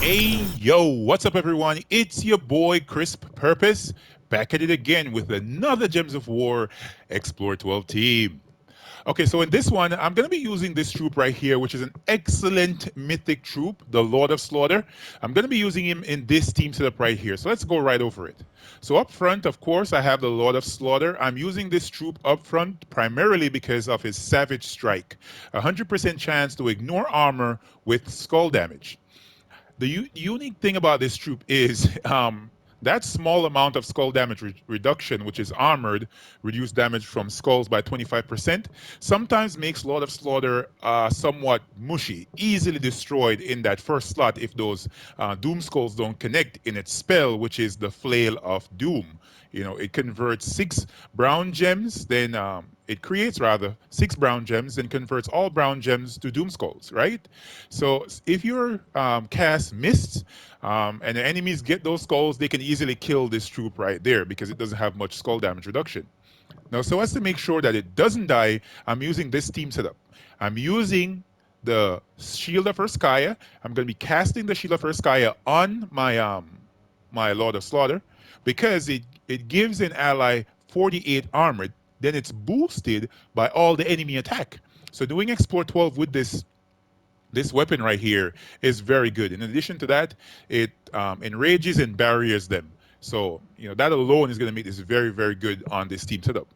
Hey, yo, what's up, everyone? It's your boy, Crisp Purpose, back at it again with another Gems of War Explore 12 team. Okay, so in this one, I'm going to be using this troop right here, which is an excellent mythic troop, the Lord of Slaughter. I'm going to be using him in this team setup right here. So let's go right over it. So up front, of course, I have the Lord of Slaughter. I'm using this troop up front primarily because of his Savage Strike. 100% chance to ignore armor with skull damage. The unique thing about this troop is that small amount of skull damage reduction, which is armored, reduced damage from skulls by 25%, sometimes makes Lord of Slaughter somewhat mushy, easily destroyed in that first slot if those Doom Skulls don't connect in its spell, which is the Flail of Doom. You know, it converts six brown gems, then it creates rather six brown gems and converts all brown gems to Doom Skulls, right? So if your cast missed and the enemies get those skulls, they can easily kill this troop right there because it doesn't have much skull damage reduction. Now, so as to make sure that it doesn't die, I'm using this team setup. I'm using the Shield of Erskaya. I'm going to be casting the Shield of Erskaya on my Lord of Slaughter because it gives an ally 48 armor. Then it's boosted by all the enemy attack. So doing Explore 12 with this weapon right here is very good. In addition to that, it enrages and barriers them. So, you know, that alone is going to make this very, very good on this team setup.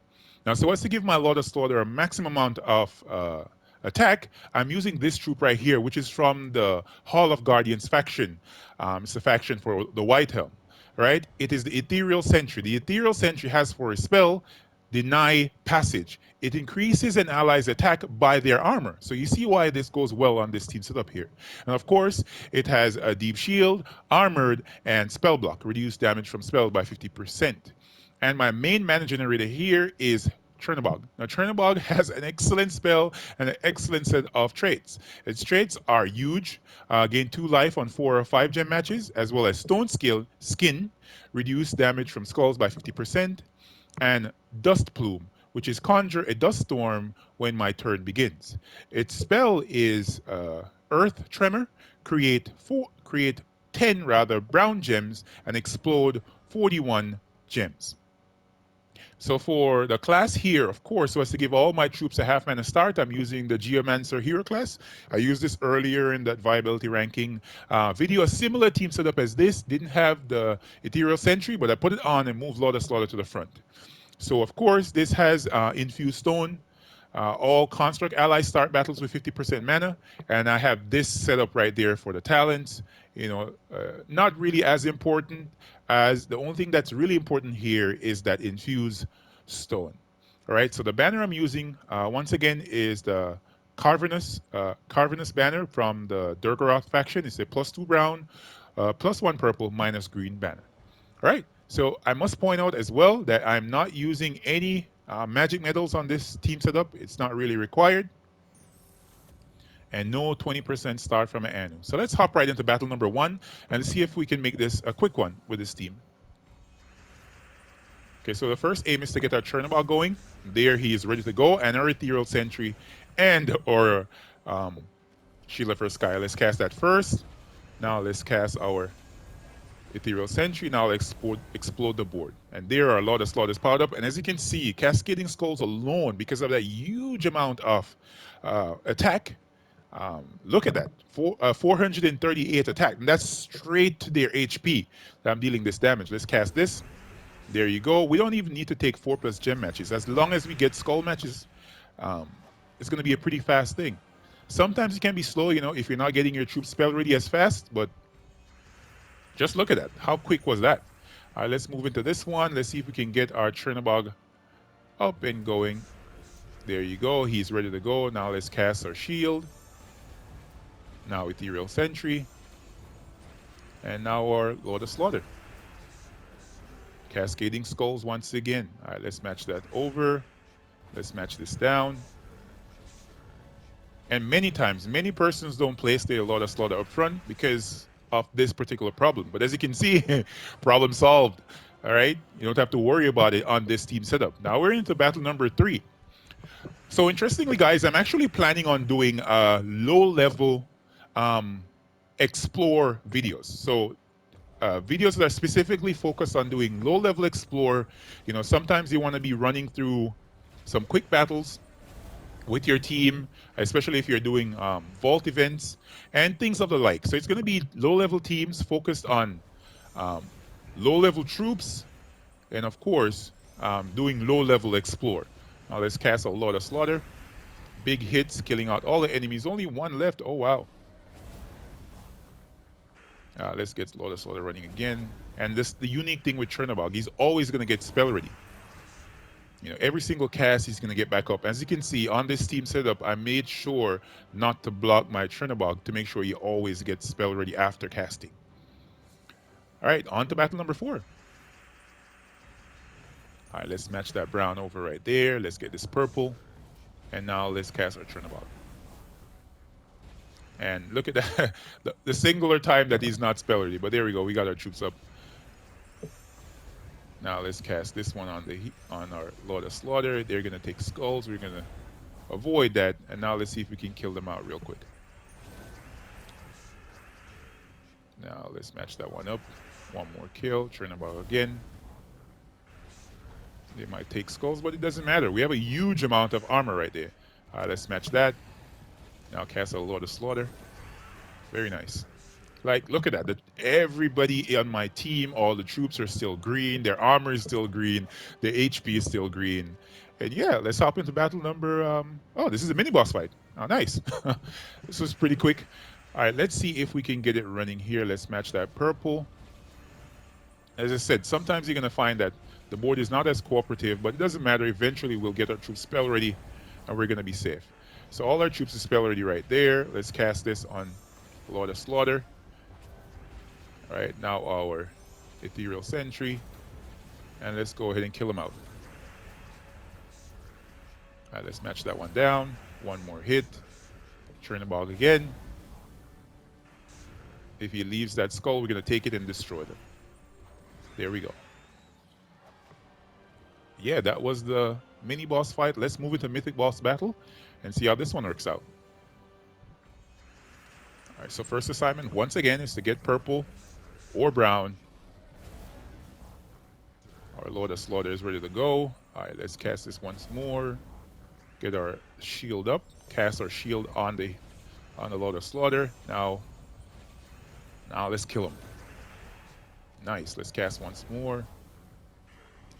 Now, so as to give my Lord of Slaughter a maximum amount of attack, I'm using this troop right here, which is from the Hall of Guardians faction. It's a faction for the White Helm, right? It is the Ethereal Sentry. The Ethereal Sentry has for a spell Deny Passage. It increases an ally's attack by their armor. So you see why this goes well on this team setup here. And of course, it has a Deep Shield, Armored, and Spell Block. Reduce damage from spell by 50%. And my main mana generator here is Czernabog. Now, Czernabog has an excellent spell and an excellent set of traits. Its traits are huge, gain 2 life on 4 or 5 gem matches, as well as Stone Skill, Skin, reduce damage from skulls by 50%, and Dust Plume, which is conjure a dust storm when my turn begins. Its spell is Earth Tremor, create 10 rather brown gems and explode 41 gems. So for the class here, of course, so as to give all my troops a half mana start, I'm using the Geomancer hero class. I used this earlier in that viability ranking video. A similar team setup as this, didn't have the Ethereal Sentry, but I put it on and moved Lord of Slaughter to the front. So of course, this has Infused Stone. All construct allies start battles with 50% mana, and I have this set up right there for the talents. You know, not really as important as the only thing that's really important here is that Infused Stone. All right, so the banner I'm using once again is the Carvinus banner from the Durgaroth faction. It's a +2 brown, +1 purple, -green banner. All right, so I must point out as well that I'm not using any magic medals on this team setup. It's not really required. And no 20% start from an annual. So let's hop right into battle number 1 and see if we can make this a quick one with this team. Okay, so the first aim is to get our Czernabog going. There he is ready to go, and our Ethereal Sentry and or Shield of Erskaya. Let's cast that first. Now let's cast our Ethereal Sentry. Now explode the board. And there are a lot of Slaughters powered up. And as you can see, Cascading Skulls alone, because of that huge amount of attack, look at that, 438 attack. And that's straight to their HP that I'm dealing this damage. Let's cast this. There you go. We don't even need to take 4+ gem matches. As long as we get skull matches, it's going to be a pretty fast thing. Sometimes it can be slow, you know, if you're not getting your troops spell ready as fast, but just look at that. How quick was that? All right, let's move into this one. Let's see if we can get our Czernabog up and going. There you go. He's ready to go. Now let's cast our shield. Now Ethereal Sentry. And now our Lord of Slaughter. Cascading Skulls once again. All right, let's match that over. Let's match this down. And many times, many persons don't place their Lord of Slaughter up front because of this particular problem. But as you can see, problem solved. All right, you don't have to worry about it on this team setup. Now we're into battle number 3. So interestingly, guys, I'm actually planning on doing a low-level explore videos. So videos that are specifically focused on doing low-level explore. You know, sometimes you want to be running through some quick battles with your team, especially if you're doing vault events and things of the like. So it's going to be low-level teams focused on um, low-level troops, and of course, doing low-level explore. Now let's cast a lot of slaughter. Big hits, killing out all the enemies. Only one left. Oh wow. Let's get Lord of Slaughter running again. And this the unique thing with Czernabog. He's always going to get spell ready. You know, every single cast he's going to get back up. As you can see on this team setup, I made sure not to block my Czernabog to make sure he always gets spell ready after casting. All right, on to battle number 4. All right, let's match that brown over right there. Let's get this purple. And now let's cast our Czernabog. And look at that, the singular time that he's not spell ready. But there we go, we got our troops up. Now let's cast this one on our Lord of Slaughter. They're gonna take skulls. We're gonna avoid that. And now let's see if we can kill them out real quick. Now let's match that one up. One more kill. Czernabog again. They might take skulls, but it doesn't matter. We have a huge amount of armor right there. Let's match that. Now cast a Lord of Slaughter. Very nice. Like, look at that. Everybody on my team, all the troops are still green. Their armor is still green. Their HP is still green. And yeah, let's hop into battle number... oh, this is a mini-boss fight. Oh, nice. This was pretty quick. All right, let's see if we can get it running here. Let's match that purple. As I said, sometimes you're going to find that the board is not as cooperative, but it doesn't matter. Eventually, we'll get our troops spell ready, and we're going to be safe. So all our troops are spell ready right there. Let's cast this on Lord of Slaughter. All right, now our Ethereal Sentry. And let's go ahead and kill him out. All right, let's match that one down. One more hit. Czernabog again. If he leaves that skull, we're going to take it and destroy them. There we go. Yeah, that was the mini boss fight. Let's move into mythic boss battle and see how this one works out. All right, so first assignment, once again, is to get purple or brown. Our Lord of Slaughter is ready to go. All right, let's cast this once more. Get our shield up. Cast our shield on the Lord of Slaughter. Now let's kill him. Nice. Let's cast once more.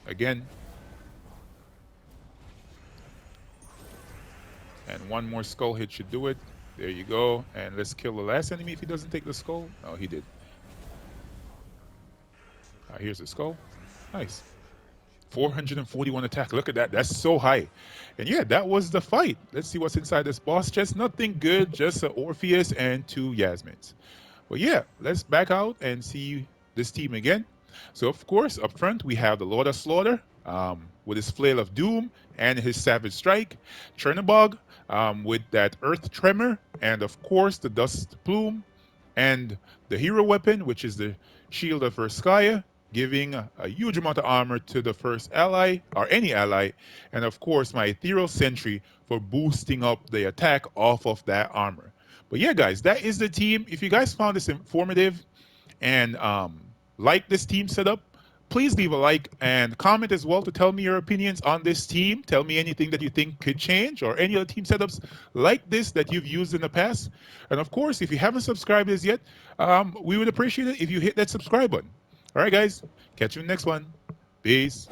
Again. And one more skull hit should do it. There you go. And let's kill the last enemy if he doesn't take the skull. Oh, he did. Here's the skull. Nice. 441 attack. Look at that. That's so high. And yeah, that was the fight. Let's see what's inside this boss chest. Nothing good. Just an Orpheus and 2 Yasmins. But yeah, let's back out and see this team again. So of course, up front, we have the Lord of Slaughter with his Flail of Doom and his Savage Strike. Czernabog with that Earth Tremor. And of course, the Dust Plume. And the hero weapon, which is the Shield of Verskaya, giving a huge amount of armor to the first ally, or any ally. And of course, my Ethereal Sentry for boosting up the attack off of that armor. But yeah, guys, that is the team. If you guys found this informative and like this team setup, please leave a like and comment as well to tell me your opinions on this team. Tell me anything that you think could change or any other team setups like this that you've used in the past. And of course, if you haven't subscribed as yet, we would appreciate it if you hit that subscribe button. All right, guys, catch you in the next one. Peace.